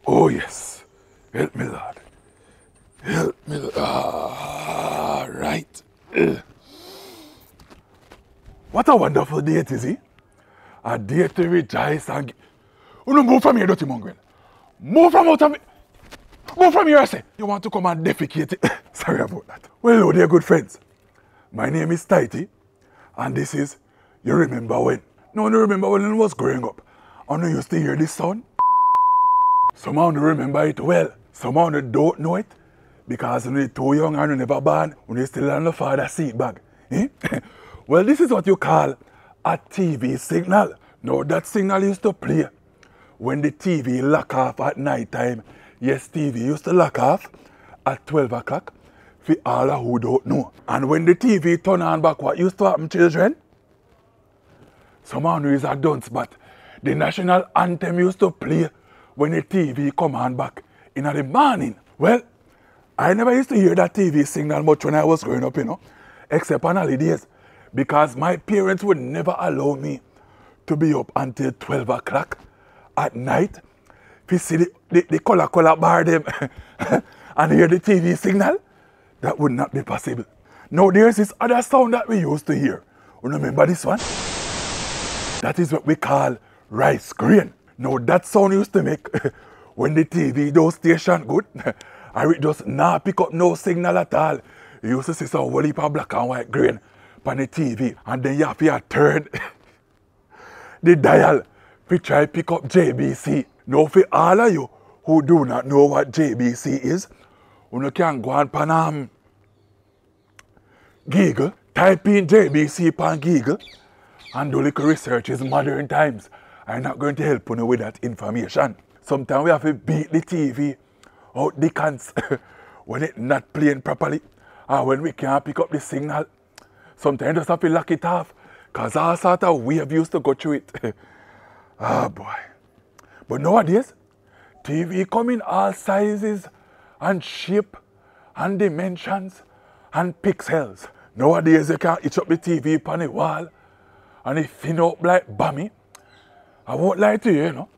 Oh yes. Help me, Lord. Help me, Lord. Ah, right. What a wonderful day it is, eh? A day to rejoice and... Oh no, move from here, dirty mongrel. Move from out of me. Move from here, I say. You want to come and defecate? Sorry about that. Well, hello there, good friends. My name is Tighty, and this is You Remember When. No, you remember when I was growing up, and I used to hear this sound? Some of you remember it well. Some of you don't know it, because when you're too young and you never born, when you're still on the father's seat bag. Eh? Well, this is what you call a TV signal. Now, that signal used to play when the TV lock off at night time. Yes, TV used to lock off at 12 o'clock for all of who don't know. And when the TV turn on back, what used to happen, children? Some of you is a dunce, but the national anthem used to play when the TV come on back in the morning. Well, I never used to hear that TV signal much when I was growing up, you know, except on holidays, because my parents would never allow me to be up until 12 o'clock at night to see the color bar them and hear the TV signal. That would not be possible. Now there's this other sound that we used to hear. You remember this one? That is what we call rice grain. Now that sound used to make when the TV those station good, and it just not pick up no signal at all. You used to see some whole heap of black and white grain on the TV, and then you have to turn the dial to try pick up JBC. Now for all of you who do not know what JBC is, you can go on pan Google, type in JBC on Google, and do little research. Is modern times. I'm not going to help you with that information. Sometimes we have to beat the TV out the cans when it's not playing properly, or when we can't pick up the signal. Sometimes you just have to lock it off, because all sort of wave used to go through it. Ah, boy. But nowadays, TV come in all sizes and shape and dimensions and pixels. Nowadays, you can itch up the TV upon the wall and it thin up like bammy. I won't lie to you, you know.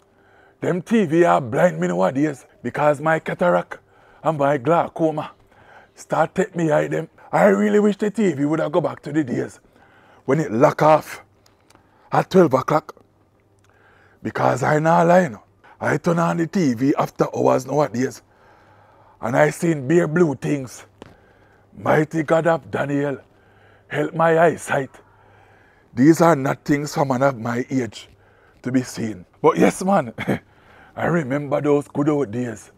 Them TV are blind me nowadays because my cataract and my glaucoma start take me eye them. I really wish the TV would have go back to the days when it lock off at 12 o'clock. Because I not lie, you know. I turn on the TV after hours nowadays and I seen bare blue things. Mighty God of Daniel, help my eyesight. These are not things for man of my age to be seen. But yes, man, I remember those good old days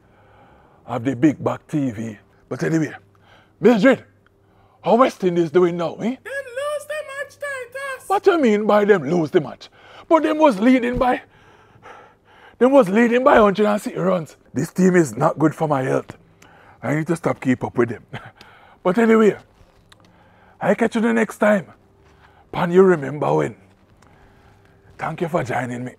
of the big back TV. But anyway, Mildred, how West Indies doing now, eh? They lose the match, Titus. What do you mean by them lose the match? But them was leading by 160 runs. This team is not good for my health. I need to stop keep up with them. But anyway, I catch you the next time. Pan, You Remember When. Thank you for joining me.